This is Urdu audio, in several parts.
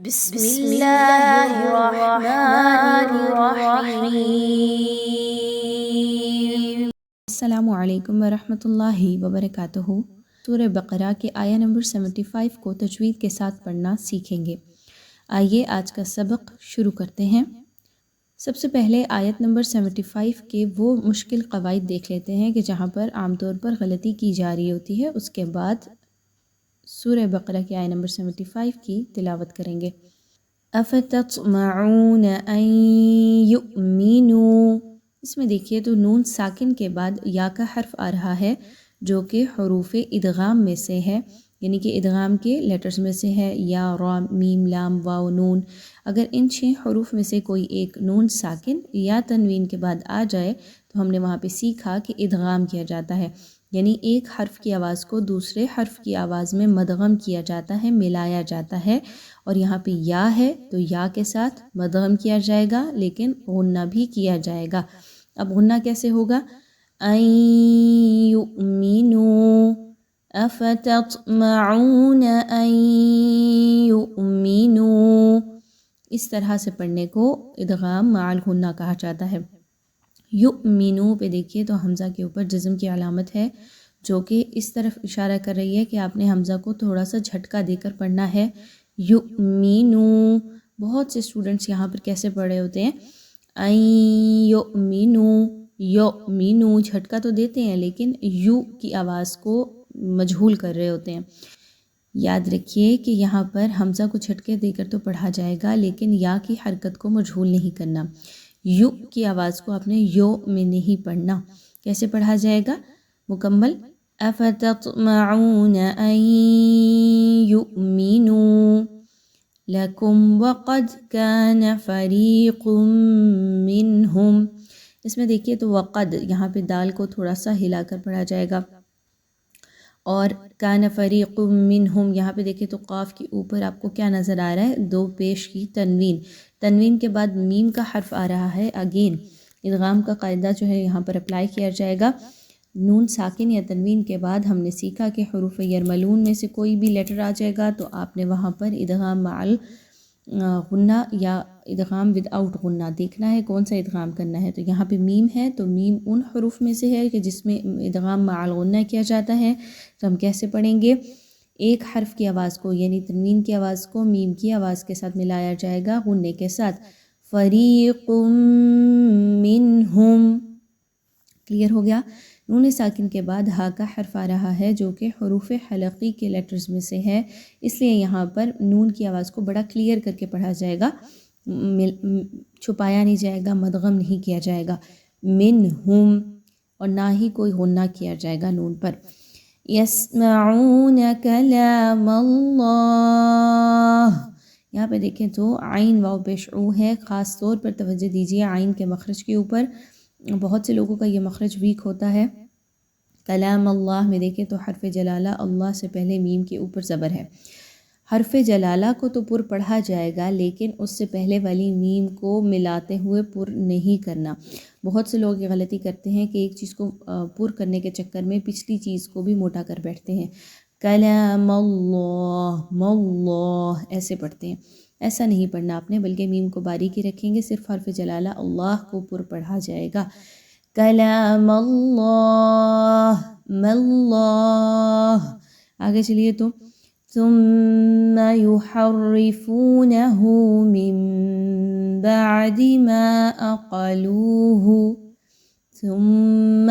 بسم اللہ الرحمن الرحیم۔ السلام علیکم ورحمۃ اللہ وبرکاتہ۔ سورہ بقرہ کے آیہ نمبر 75 کو تجوید کے ساتھ پڑھنا سیکھیں گے۔ آئیے آج کا سبق شروع کرتے ہیں۔ سب سے پہلے آیت نمبر 75 کے وہ مشکل قواعد دیکھ لیتے ہیں کہ جہاں پر عام طور پر غلطی کی جا رہی ہوتی ہے، اس کے بعد سورہ بقرہ کی آیت نمبر 75 کی تلاوت کریں گے۔ افتطمعون ان یؤمنوا، اس میں دیکھیے تو نون ساکن کے بعد یا کا حرف آ رہا ہے جو کہ حروف ادغام میں سے ہے، یعنی کہ ادغام کے لیٹرز میں سے ہے، یا را میم لام واو نون۔ اگر ان 6 حروف میں سے کوئی ایک نون ساکن یا تنوین کے بعد آ جائے تو ہم نے وہاں پہ سیکھا کہ ادغام کیا جاتا ہے، یعنی ایک حرف کی آواز کو دوسرے حرف کی آواز میں مدغم کیا جاتا ہے، ملایا جاتا ہے۔ اور یہاں پہ یا ہے تو یا کے ساتھ مدغم کیا جائے گا، لیکن غنہ بھی کیا جائے گا۔ اب غنہ کیسے ہوگا؟ ان یؤمنوا، افتطمعون ان یؤمنوا، اس طرح سے پڑھنے کو ادغام مع الغنہ کہا جاتا ہے۔ یؤمنو پہ دیکھیے تو حمزہ کے اوپر جزم کی علامت ہے، جو کہ اس طرف اشارہ کر رہی ہے کہ آپ نے حمزہ کو تھوڑا سا جھٹکا دے کر پڑھنا ہے۔ یؤمنو، بہت سے اسٹوڈنٹس یہاں پر کیسے پڑھ رہے ہوتے ہیں؟ این یؤمنو، یؤمنو جھٹکا تو دیتے ہیں لیکن یو کی آواز کو مجہول کر رہے ہوتے ہیں۔ یاد رکھیے کہ یہاں پر حمزہ کو جھٹکے دے کر تو پڑھا جائے گا، لیکن یا کی حرکت کو مجہول نہیں کرنا۔ یو کی آواز کو آپ نے یو میں نہیں پڑھنا۔ کیسے پڑھا جائے گا مکمل؟ افتطمعون ان یؤمنوا لکم وقد کان فریق منہم، اس میں دیکھیے تو وقد، یہاں پہ دال کو تھوڑا سا ہلا کر پڑھا جائے گا، اور کان فریق منہم، یہاں پہ دیکھیں تو قاف کے اوپر آپ کو کیا نظر آ رہا ہے؟ 2 پیش کی تنوین، تنوین کے بعد میم کا حرف آ رہا ہے۔ اگین ادغام کا قاعدہ جو ہے یہاں پر اپلائی کیا جائے گا۔ نون ساکن یا تنوین کے بعد ہم نے سیکھا کہ حروف یرملون میں سے کوئی بھی لیٹر آ جائے گا تو آپ نے وہاں پر ادغام مع غنہ یا ادغام ود آؤٹ غنہ دیکھنا ہے کون سا ادغام کرنا ہے۔ تو یہاں پہ میم ہے تو میم ان حروف میں سے ہے کہ جس میں ادغام مع الغنہ کیا جاتا ہے، تو ہم کیسے پڑھیں گے؟ ایک حرف کی آواز کو یعنی تنوین کی آواز کو میم کی آواز کے ساتھ ملایا جائے گا غنے کے ساتھ۔ فریق منہم، کلیئر ہو گیا؟ نون ساکن کے بعد ہا کا حرف آ رہا ہے جو کہ حروف حلقی کے لیٹرز میں سے ہے، اس لیے یہاں پر نون کی آواز کو بڑا کلیئر کر کے پڑھا جائے گا، چھپایا نہیں جائے گا، مدغم نہیں کیا جائے گا۔ منہم، اور نہ ہی کوئی غنہ کیا جائے گا نون پر۔ یسمعون کلام اللہ، یہاں پہ دیکھیں تو عین واو پیش او ہے، خاص طور پر توجہ دیجیے عین کے مخرج کے اوپر، بہت سے لوگوں کا یہ مخرج ویک ہوتا ہے۔ کلام اللہ میں دیکھیں تو حرف جلالہ اللہ سے پہلے میم کے اوپر زبر ہے، حرف جلالہ کو تو پر پڑھا جائے گا لیکن اس سے پہلے والی میم کو ملاتے ہوئے پر نہیں کرنا۔ بہت سے لوگ یہ غلطی کرتے ہیں کہ ایک چیز کو پر کرنے کے چکر میں پچھلی چیز کو بھی موٹا کر بیٹھتے ہیں، کلام اللہ اللہ ایسے پڑھتے ہیں۔ ایسا نہیں پڑھنا آپ نے، بلکہ میم کو باریکی رکھیں گے، صرف حرف جلالہ اللہ کو پر پڑھا جائے گا۔ کلام اللہ اللہ، آگے چلیے تو ثم يحرفونه من بعد ما عقلوه، ثم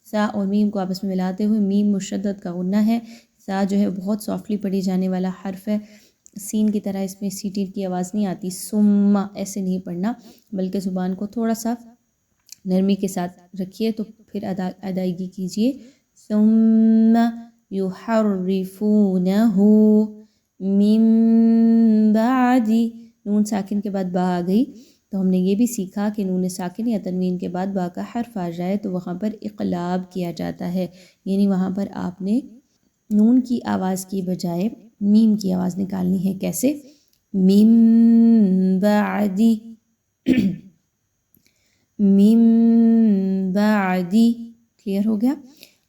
سا اور میم کو آپس میں ملاتے ہوئے، میم مشدد کا غنہ ہے، سا جو ہے بہت سافٹلی پڑھی جانے والا حرف ہے، سین کی طرح اس میں سی ٹی کی آواز نہیں آتی، ثم ایسے نہیں پڑھنا، بلکہ زبان کو تھوڑا سا نرمی کے ساتھ رکھیے تو پھر ادائیگی کیجیے۔ ثم یحرفونہ من بعد، نون ساکن کے بعد با آ گئی تو ہم نے یہ بھی سیکھا کہ نون ساکن یا تنوین کے بعد با کا حرف آ جائے تو وہاں پر اقلاب کیا جاتا ہے، یعنی وہاں پر آپ نے نون کی آواز کی بجائے میم کی آواز نکالنی ہے۔ کیسے؟ من بعد من بعد، کلیئر ہو گیا؟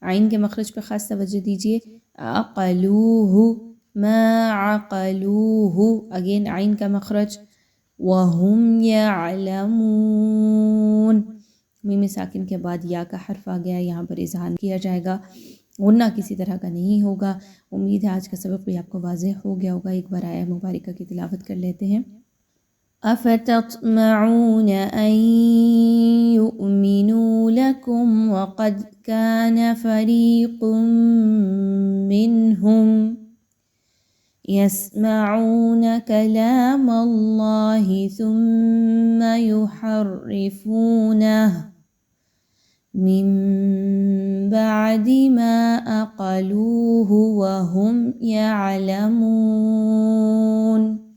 عین کے مخرج پہ خاص توجہ دیجیے۔ عقلوہ، ما عقلوه، اگین عین کا مخرج، وهم يعلمون، میم ساکن کے بعد یا کا حرف آ گیا، یہاں پر اذہان کیا جائے گا، غنہ کسی طرح کا نہیں ہوگا۔ امید ہے آج کا سبق بھی آپ کو واضح ہو گیا ہوگا۔ ایک بار آیہ مبارکہ کی تلاوت کر لیتے ہیں۔ أفتطمعون أن يؤمنوا لكم وقد كان فريق منهم يسمعون كلام الله ثم يحرفونه من بعد ما أقلوه وهم يعلمون۔